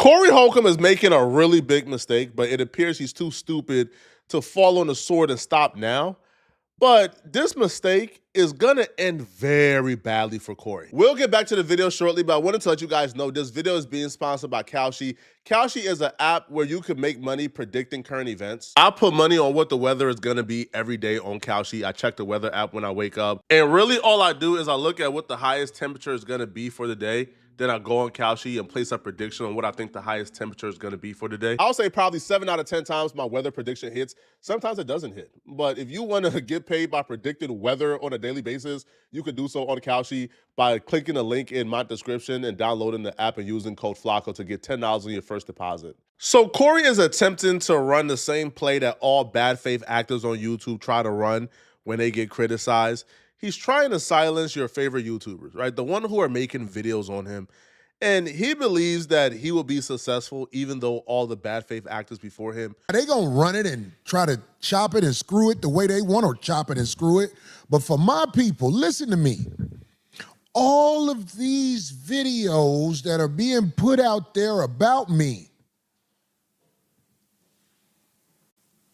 Corey Holcomb is making a really big mistake, but it appears he's too stupid to fall on the sword and stop now. But this mistake is gonna end very badly for Corey. We'll get back to the video shortly, but I wanted to let you guys know this video is being sponsored by Kalshi. Kalshi is an app where you can make money predicting current events. I put money on what the weather is gonna be every day on Kalshi. I check the weather app when I wake up. And really all I do is I look at what the highest temperature is gonna be for the day. Then I go on Kalshi and place a prediction on what I think the highest temperature is going to be for the day. I'll say probably 7 out of 10 times my weather prediction hits. Sometimes it doesn't hit. But if you want to get paid by predicting weather on a daily basis, you can do so on Kalshi by clicking the link in my description and downloading the app and using code FLACO to get $10 on your first deposit. So Corey is attempting to run the same play that all bad faith actors on YouTube try to run when they get criticized. He's trying to silence your favorite YouTubers, right? The one who are making videos on him. And he believes that he will be successful even though all the bad faith actors before him. They gonna run it and try to chop it and screw it the way they want, or chop it and screw it. But for my people, listen to me. All of these videos that are being put out there about me,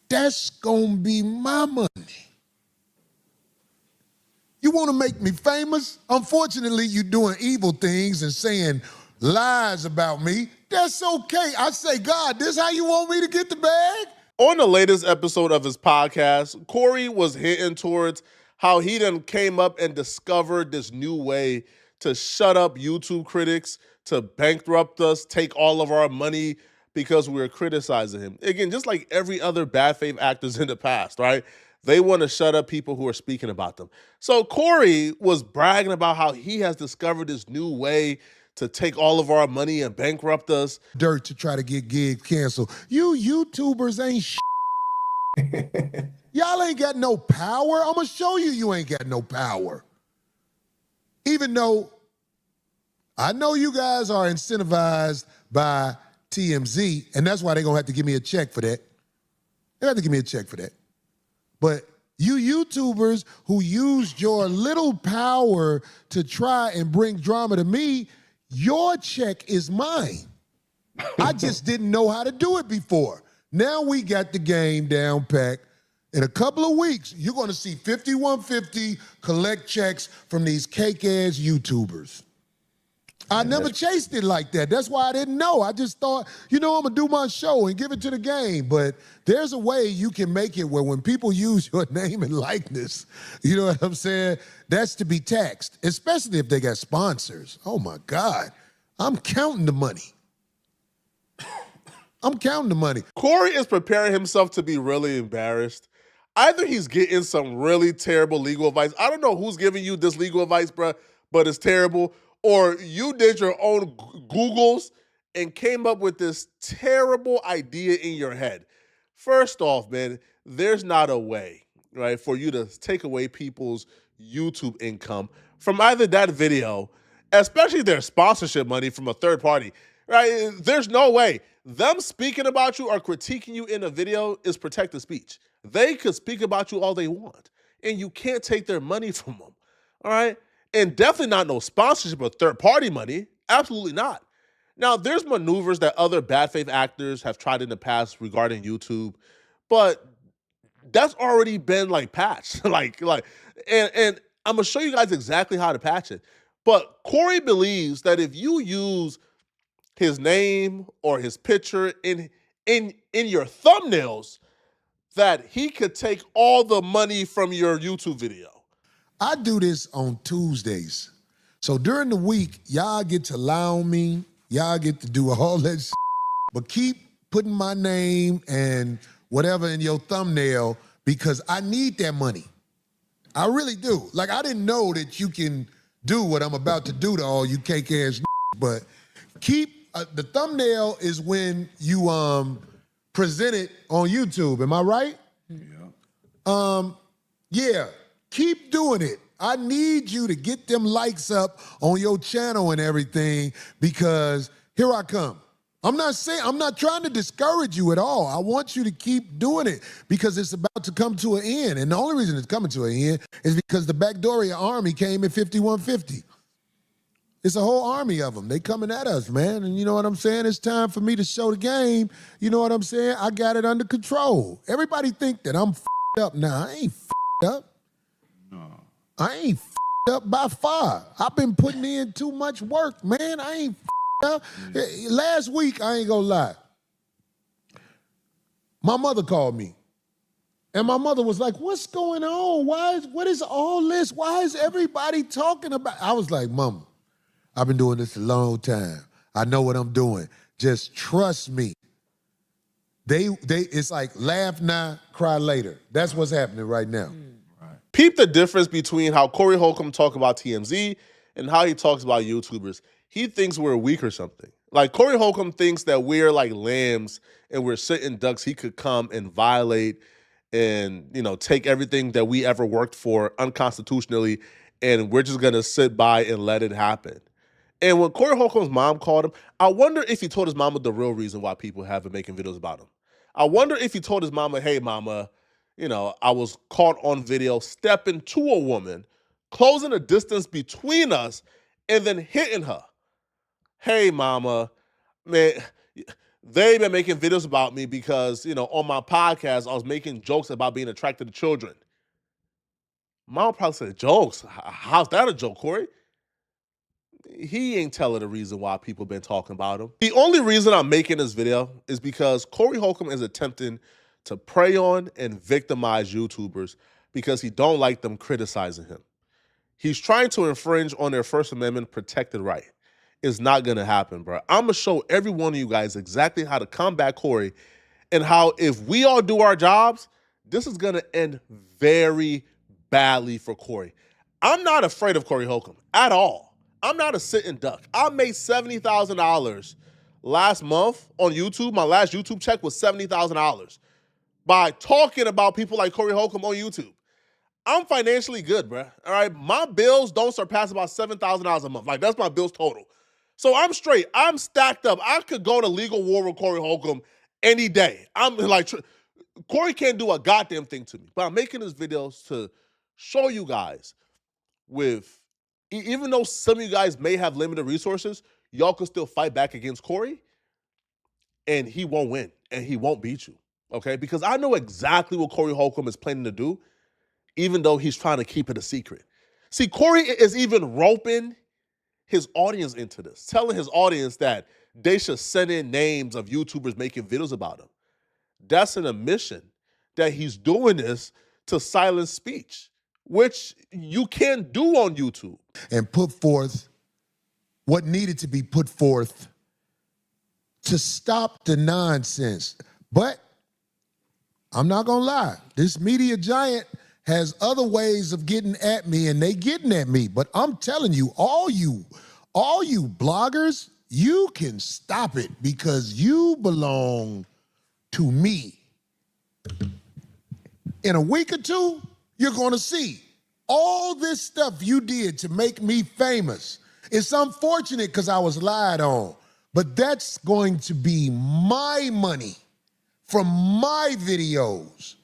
that's gonna be my money. You want to make me famous? Unfortunately, you're doing evil things and saying lies about me. That's okay. I say, God, this how you want me to get the bag? On the latest episode of his podcast, Corey was hinting towards how he done came up and discovered this new way to shut up YouTube critics, to bankrupt us, take all of our money because we were criticizing him. Again, just like every other bad faith actors in the past, right? They want to shut up people who are speaking about them. So Corey was bragging about how he has discovered this new way to take all of our money and bankrupt us. Dirt to try to get gigs canceled. You YouTubers ain't shit. Y'all ain't got no power. I'm gonna show you ain't got no power. Even though I know you guys are incentivized by TMZ, and that's why they're gonna have to give me a check for that. They have to give me a check for that. But you YouTubers who used your little power to try and bring drama to me, your check is mine. I just didn't know how to do it before. Now we got the game down packed. In a couple of weeks, you're gonna see 5150 collect checks from these cake-ass YouTubers. I never chased it like that. That's why I didn't know. I just thought, I'm gonna do my show and give it to the game. But there's a way you can make it where when people use your name and likeness, you know what I'm saying? That's to be taxed, especially if they got sponsors. Oh my God, I'm counting the money. I'm counting the money. Corey is preparing himself to be really embarrassed. Either he's getting some really terrible legal advice. I don't know who's giving you this legal advice, bro, but it's terrible. Or you did your own Googles and came up with this terrible idea in your head. First off, man, there's not a way, right, for you to take away people's YouTube income from either that video, especially their sponsorship money from a third party, right? There's no way. Them speaking about you or critiquing you in a video is protected speech. They could speak about you all they want, and you can't take their money from them, all right? And definitely not no sponsorship or third-party money. Absolutely not. Now, there's maneuvers that other bad faith actors have tried in the past regarding YouTube, but that's already been patched. And I'm gonna show you guys exactly how to patch it. But Corey believes that if you use his name or his picture in your thumbnails, that he could take all the money from your YouTube video. I do this on Tuesdays. So during the week, y'all get to lie on me. Y'all get to do all that shit. But keep putting my name and whatever in your thumbnail because I need that money. I really do. I didn't know that you can do what I'm about to do to all you cake-ass but keep, the thumbnail is when you present it on YouTube. Am I right? Yeah. Yeah. Keep doing it. I need you to get them likes up on your channel and everything because here I come. I'm not trying to discourage you at all. I want you to keep doing it because it's about to come to an end. And the only reason it's coming to an end is because the Backdoria army came at 5150. It's a whole army of them. They coming at us, man. And you know what I'm saying? It's time for me to show the game. You know what I'm saying? I got it under control. Everybody think that I'm up. Nah, I ain't up. No. I ain't up by far. I've been putting in too much work, man. I ain't up. Last week, I ain't gonna lie. My mother called me. And my mother was like, what's going on? What is all this? Why is everybody talking about? I was like, Mama, I've been doing this a long time. I know what I'm doing. Just trust me. It's like laugh now, cry later. That's what's happening right now. Right. Peep the difference between how Corey Holcomb talks about TMZ and how he talks about YouTubers. He thinks we're weak or something. Like Corey Holcomb thinks that we're like lambs and we're sitting ducks. He could come and violate and, you know, take everything that we ever worked for unconstitutionally, and we're just gonna sit by and let it happen. And when Corey Holcomb's mom called him, I wonder if he told his mama the real reason why people have been making videos about him. I wonder if he told his mama, hey, mama, you know, I was caught on video stepping to a woman, closing a distance between us, and then hitting her. Hey, mama, man, they've been making videos about me because, you know, on my podcast, I was making jokes about being attracted to children. Mom probably said, jokes? How's that a joke, Corey? He ain't telling the reason why people been talking about him. The only reason I'm making this video is because Corey Holcomb is attempting to prey on and victimize YouTubers because he don't like them criticizing him. He's trying to infringe on their First Amendment protected right. It's not going to happen, bro. I'm going to show every one of you guys exactly how to combat Corey and how if we all do our jobs, this is going to end very badly for Corey. I'm not afraid of Corey Holcomb at all. I'm not a sitting duck. I made $70,000 last month on YouTube. My last YouTube check was $70,000 by talking about people like Corey Holcomb on YouTube. I'm financially good, bro. All right, my bills don't surpass about $7,000 a month. Like, that's my bills total. So I'm straight. I'm stacked up. I could go to legal war with Corey Holcomb any day. I'm like, Corey can't do a goddamn thing to me. But I'm making these videos to show you guys with, even though some of you guys may have limited resources, y'all can still fight back against Corey, and he won't win, and he won't beat you, okay? Because I know exactly what Corey Holcomb is planning to do, even though he's trying to keep it a secret. See, Corey is even roping his audience into this, telling his audience that they should send in names of YouTubers making videos about him. That's an admission that he's doing this to silence speech, which you can't do on YouTube. And put forth what needed to be put forth to stop the nonsense. But I'm not gonna lie, this media giant has other ways of getting at me, and they getting at me. But I'm telling you, all you bloggers, you can stop it because you belong to me. In a week or two, you're gonna see all this stuff you did to make me famous. It's unfortunate because I was lied on, but that's going to be my money from my videos.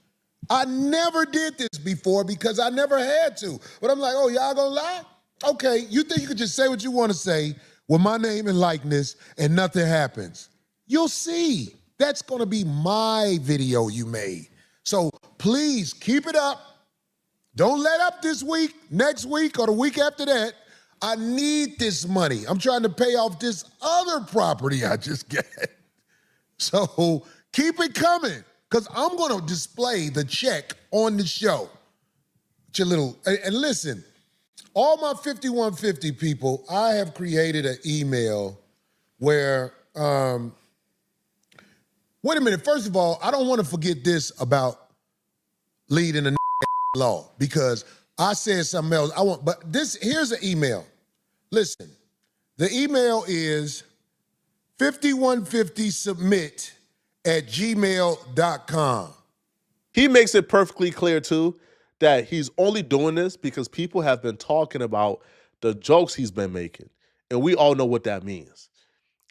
I never did this before because I never had to. But I'm like, oh, y'all gonna lie? Okay, you think you could just say what you want to say with my name and likeness and nothing happens? You'll see. That's gonna be my video you made. So please keep it up. Don't let up this week, next week, or the week after that. I need this money. I'm trying to pay off this other property I just got. So keep it coming, because I'm going to display the check on the show. And listen, all my 5150 people, I have created an email where, wait a minute, first of all, I don't want to forget this about leading a law, because I said something else. Here's an email. Listen, the email is 5150submit@gmail.com. He makes it perfectly clear, too, that he's only doing this because people have been talking about the jokes he's been making. And we all know what that means.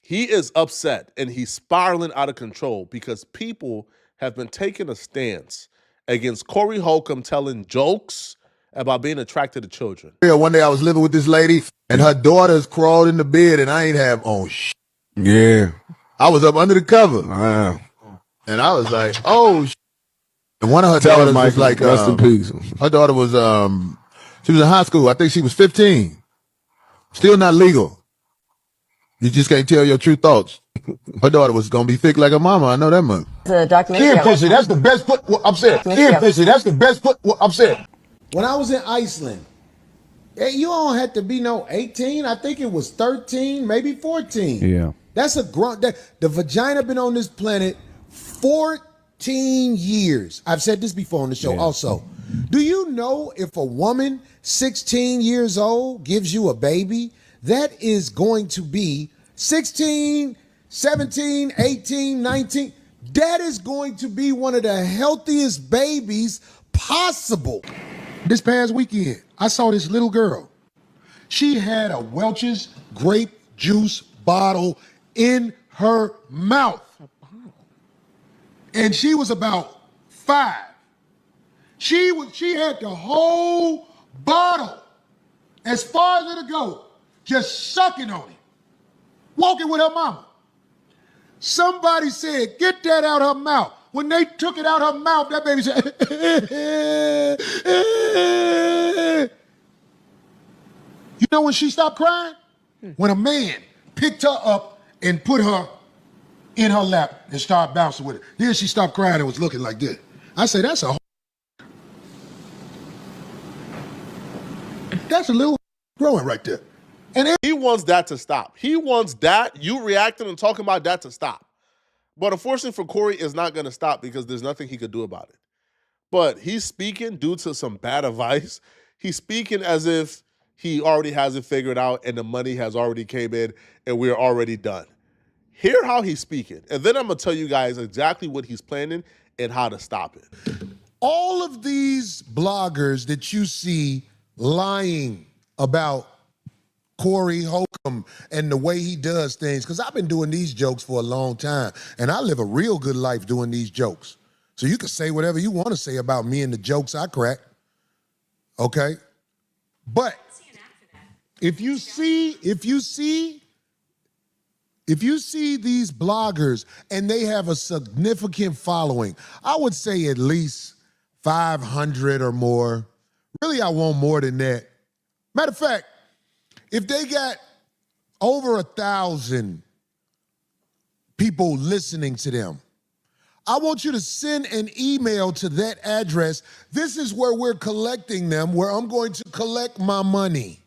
He is upset and he's spiraling out of control because people have been taking a stance against Corey Holcomb telling jokes about being attracted to children. One day I was living with this lady, and her daughters crawled in the bed, and I ain't have on shit. Yeah. I was up under the cover. Wow. And I was like, oh, shit. And one of her daughters was like, rest in peace. Her daughter was, she was in high school. I think she was 15. Still not legal. You just can't tell your true thoughts. Her daughter was gonna be thick like her mama. I know that much. The documentary. Kid pussy, that's the best put. I'm saying. Kid pussy, that's the best put. I'm saying. When I was in Iceland, you don't have to be no 18. I think it was 13, maybe 14. Yeah. That's a grunt. The vagina been on this planet 14 years. I've said this before on the show also. Do you know if a woman 16 years old gives you a baby, that is going to be 16, 17, 18, 19. That is going to be one of the healthiest babies possible. This past weekend, I saw this little girl. She had a Welch's grape juice bottle in her mouth. And she was about 5. She had the whole bottle, as far as it'll go, just sucking on it, walking with her mama. Somebody said, get that out her mouth. When they took it out her mouth, that baby said, you know when she stopped crying? When a man picked her up and put her in her lap and started bouncing with it. Then she stopped crying and was looking like this. I said, that's a little growing right there. And he wants that to stop. He wants that, you reacting and talking about that, to stop. But unfortunately for Corey, it's not going to stop because there's nothing he could do about it. But he's speaking due to some bad advice. He's speaking as if he already has it figured out and the money has already came in and we're already done. Hear how he's speaking. And then I'm going to tell you guys exactly what he's planning and how to stop it. All of these bloggers that you see lying about Corey Holcomb and the way he does things, because I've been doing these jokes for a long time, and I live a real good life doing these jokes. So you can say whatever you want to say about me and the jokes I crack, okay? But if you see these bloggers and they have a significant following, I would say at least 500 or more. Really, I want more than that. Matter of fact, if they got over 1,000 people listening to them, I want you to send an email to that address. This is where we're collecting them, where I'm going to collect my money.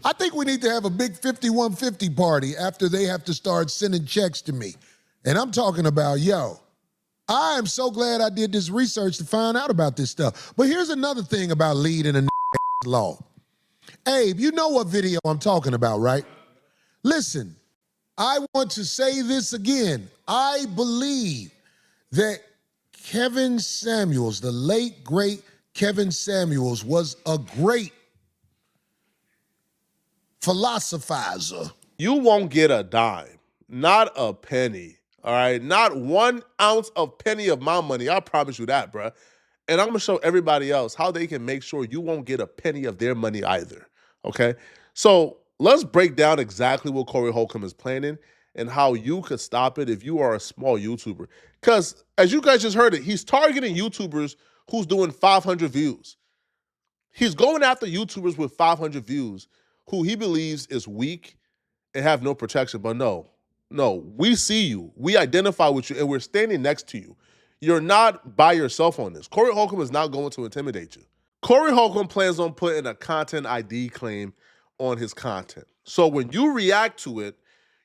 I think we need to have a big 5150 party after they have to start sending checks to me. And I'm talking about, yo, I am so glad I did this research to find out about this stuff. But here's another thing about lead in a law. Abe, you know what video I'm talking about, right? Listen, I want to say this again. I believe that Kevin Samuels, the late, great Kevin Samuels, was a great philosophizer. You won't get a dime, not a penny, all right? Not 1 ounce of penny of my money. I promise you that, bruh. And I'm going to show everybody else how they can make sure you won't get a penny of their money either, okay? So let's break down exactly what Corey Holcomb is planning and how you could stop it if you are a small YouTuber. Because as you guys just heard it, he's targeting YouTubers who's doing 500 views. He's going after YouTubers with 500 views who he believes is weak and have no protection. But no, we see you. We identify with you, and we're standing next to you. You're not by yourself on this. Corey Holcomb is not going to intimidate you. Corey Holcomb plans on putting a content ID claim on his content. So when you react to it,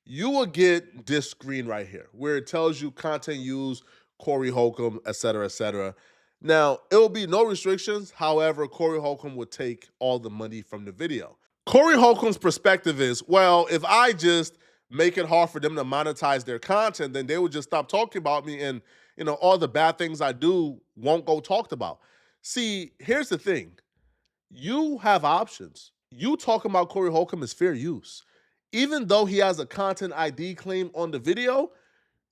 you will get this screen right here where it tells you content used, Corey Holcomb, et cetera, et cetera. Now, it will be no restrictions. However, Corey Holcomb would take all the money from the video. Corey Holcomb's perspective is, well, if I just make it hard for them to monetize their content, then they would just stop talking about me and, you know, all the bad things I do won't go talked about. See, here's the thing. You have options. You talking about Corey Holcomb is fair use. Even though he has a content ID claim on the video,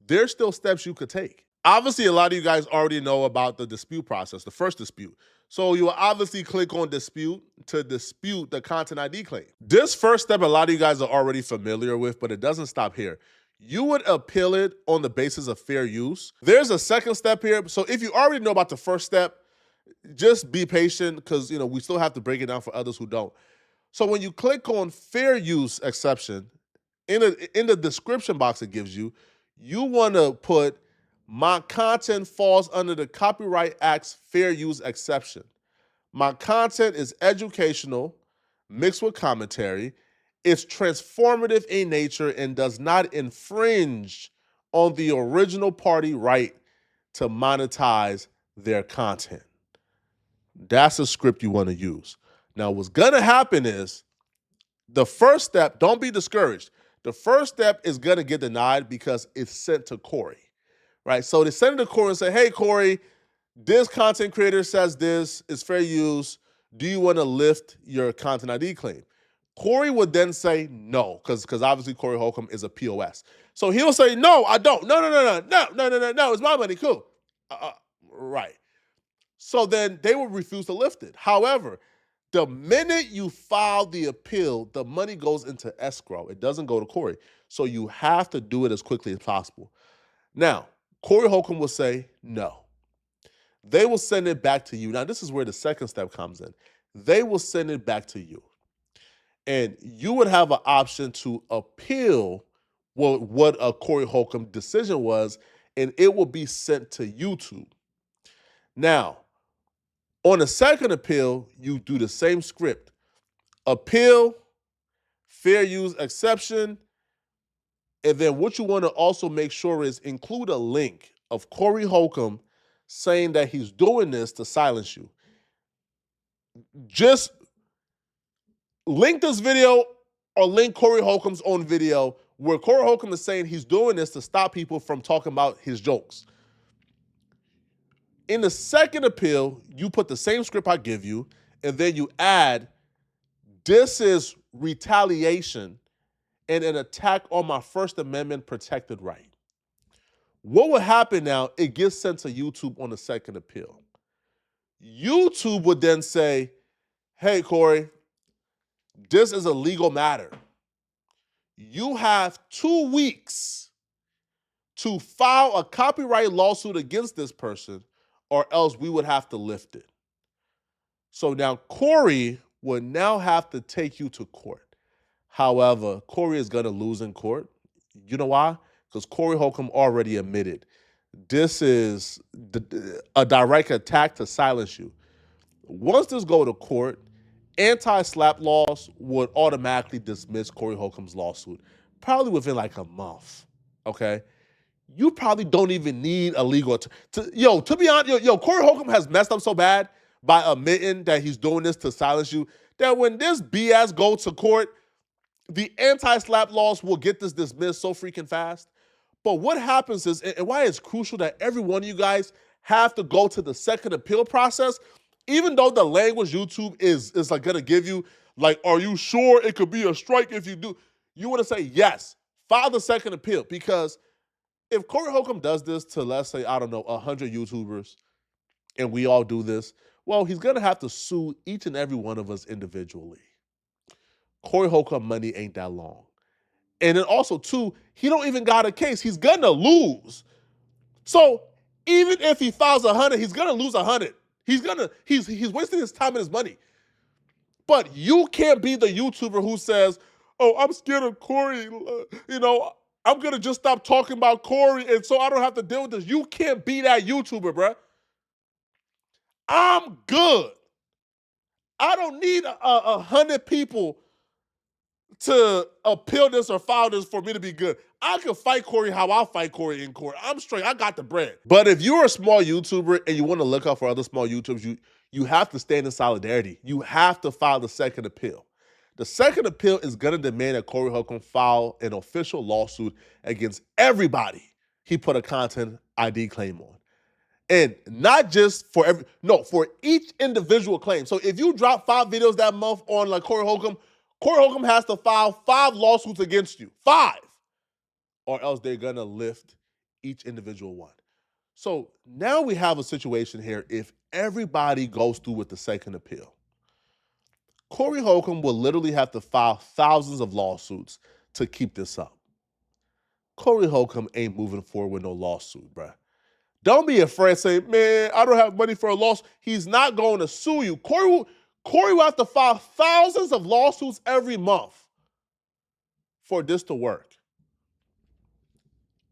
there's still steps you could take. Obviously, a lot of you guys already know about the dispute process, the first dispute. So you will obviously click on dispute to dispute the content ID claim. This first step, a lot of you guys are already familiar with, but it doesn't stop here. You would appeal it on the basis of fair use. There's a second step here. So if you already know about the first step, just be patient because we still have to break it down for others who don't. So when you click on fair use exception, in the description box it gives you, you want to put my content falls under the Copyright Act's fair use exception. My content is educational, mixed with commentary. It's transformative in nature and does not infringe on the original party right to monetize their content. That's a script you want to use. Now, what's going to happen is the first step, don't be discouraged. The first step is going to get denied because it's sent to Corey, right? So they send it to Corey and say, hey, Corey, this content creator says this is fair use. Do you want to lift your content ID claim? Corey would then say no, because obviously Corey Holcomb is a POS. So he'll say, no, I don't. No, it's my money, cool. Right. So then they will refuse to lift it. However, the minute you file the appeal, the money goes into escrow. It doesn't go to Corey. So you have to do it as quickly as possible. Now, Corey Holcomb will say no. They will send it back to you. Now, this is where the second step comes in. They will send it back to you. And you would have an option to appeal what a Corey Holcomb decision was, and it will be sent to YouTube. Now, on the second appeal, you do the same script. Appeal, fair use exception, and then what you want to also make sure is include a link of Corey Holcomb saying that he's doing this to silence you. Just link this video or link Corey Holcomb's own video where Corey Holcomb is saying he's doing this to stop people from talking about his jokes. In the second appeal, you put the same script I give you, and then you add, this is retaliation and an attack on my First Amendment protected right. What will happen now? It gets sent to YouTube on the second appeal. YouTube would then say, hey, Corey, this is a legal matter. You have 2 weeks to file a copyright lawsuit against this person, or else we would have to lift it. So now Corey would now have to take you to court. However, Corey is going to lose in court. You know why? Because Corey Holcomb already admitted this is a direct attack to silence you. Once this go to court, anti-slap laws would automatically dismiss Corey Holcomb's lawsuit, probably within like a month, okay? You probably don't even need a legal to be honest, Corey Holcomb has messed up so bad by admitting that he's doing this to silence you that when this BS goes to court, the anti-slap laws will get this dismissed so freaking fast. But what happens is, and why it's crucial that every one of you guys have to go to the second appeal process, even though the language YouTube is like gonna give you, like, are you sure it could be a strike if you do? You want to say yes, file the second appeal, because if Corey Holcomb does this to, let's say, I don't know, 100 YouTubers, and we all do this, well, he's gonna have to sue each and every one of us individually. Corey Holcomb money ain't that long. And then also, too, he don't even got a case. He's gonna lose. So even if he files 100, he's gonna lose 100. He's wasting his time and his money. But you can't be the YouTuber who says, oh, I'm scared of Corey, I'm gonna just stop talking about Corey and so I don't have to deal with this. You can't be that YouTuber, bruh. I'm good. I don't need 100 people to appeal this or file this for me to be good. I can fight Corey how I fight Corey in court. I'm straight. I got the bread. But if you're a small YouTuber and you want to look out for other small YouTubers, you have to stand in solidarity. You have to file the second appeal. The second appeal is going to demand that Corey Holcomb file an official lawsuit against everybody he put a content ID claim on. And not just for for each individual claim. So if you drop 5 videos that month on like Corey Holcomb has to file 5 lawsuits against you. 5. Or else they're going to lift each individual one. So now we have a situation here. If everybody goes through with the second appeal, Corey Holcomb will literally have to file thousands of lawsuits to keep this up. Corey Holcomb ain't moving forward with no lawsuit, bruh. Don't be afraid to say, man, I don't have money for a lawsuit. He's not going to sue you. Corey will have to file thousands of lawsuits every month for this to work.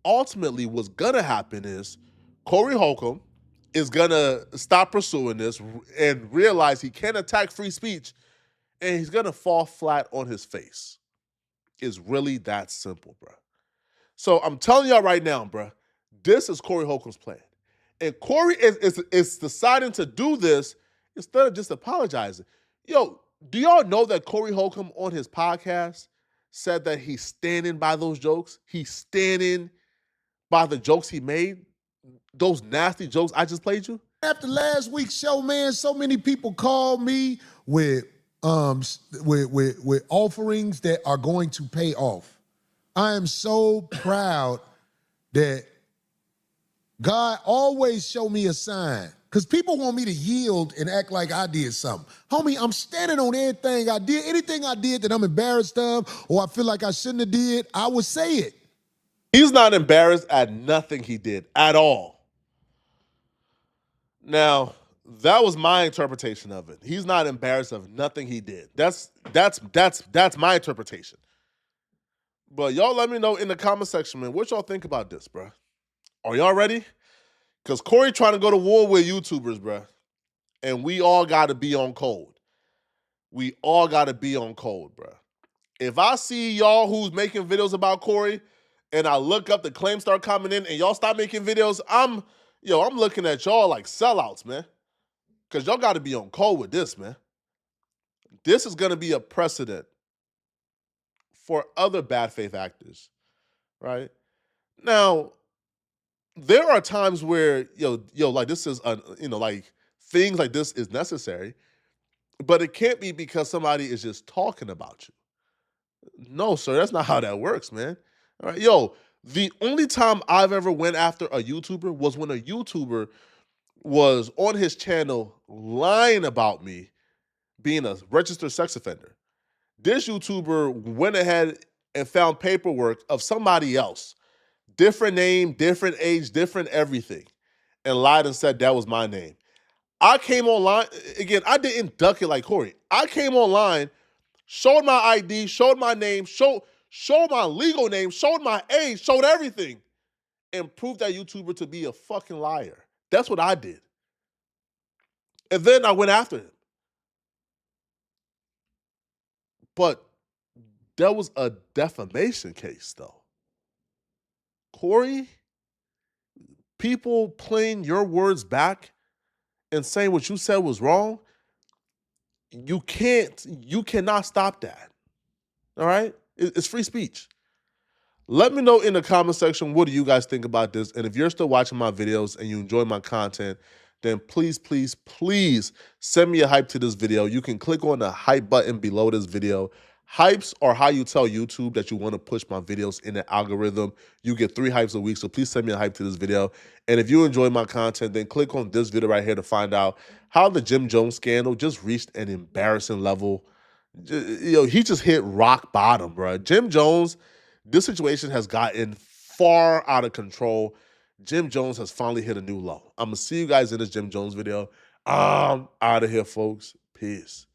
Ultimately, what's going to happen is Corey Holcomb is going to stop pursuing this and realize he can't attack free speech, and he's going to fall flat on his face. It's really that simple, bro. So I'm telling y'all right now, bro, this is Corey Holcomb's plan. And Corey is deciding to do this instead of just apologizing. Yo, do y'all know that Corey Holcomb on his podcast said that he's standing by those jokes? He's standing by the jokes he made, those nasty jokes I just played you? After last week's show, man, so many people called me with offerings that are going to pay off. I am so proud that God always show me a sign. Because people want me to yield and act like I did something. Homie, I'm standing on everything I did. Anything I did that I'm embarrassed of or I feel like I shouldn't have did, I would say it. He's not embarrassed at nothing he did at all. Now, that was my interpretation of it. He's not embarrassed of nothing he did. That's my interpretation. But y'all let me know in the comment section, man, what y'all think about this, bro. Are y'all ready? Because Corey trying to go to war with YouTubers, bro. And we all got to be on code. We all got to be on code, bro. If I see y'all who's making videos about Corey and I look up, the claims start coming in and y'all stop making videos, I'm looking at y'all like sellouts, man. Because y'all got to be on code with this, man. This is going to be a precedent for other bad faith actors, right? Now, there are times where, like this is, like things like this is necessary, but it can't be because somebody is just talking about you. No, sir, that's not how that works, man. All right, the only time I've ever went after a YouTuber was when a YouTuber was on his channel lying about me being a registered sex offender. This YouTuber went ahead and found paperwork of somebody else, different name, different age, different everything, and lied and said that was my name. I came online, again, I didn't duck it like Corey. I came online, showed my ID, showed my name, showed my legal name, showed my age, showed everything, and proved that YouTuber to be a fucking liar. That's what I did. And then I went after him. But there was a defamation case, though. Corey, people playing your words back and saying what you said was wrong, you cannot stop that. All right? It's free speech. Let me know in the comment section, what do you guys think about this? And if you're still watching my videos and you enjoy my content, then please, please, please send me a hype to this video. You can click on the hype button below this video. Hypes are how you tell YouTube that you want to push my videos in the algorithm. You get 3 hypes a week, so please send me a hype to this video. And if you enjoy my content, then click on this video right here to find out how the Jim Jones scandal just reached an embarrassing level. He just hit rock bottom, bro. Jim Jones, this situation has gotten far out of control. Jim Jones has finally hit a new low. I'm going to see you guys in this Jim Jones video. I'm out of here, folks. Peace.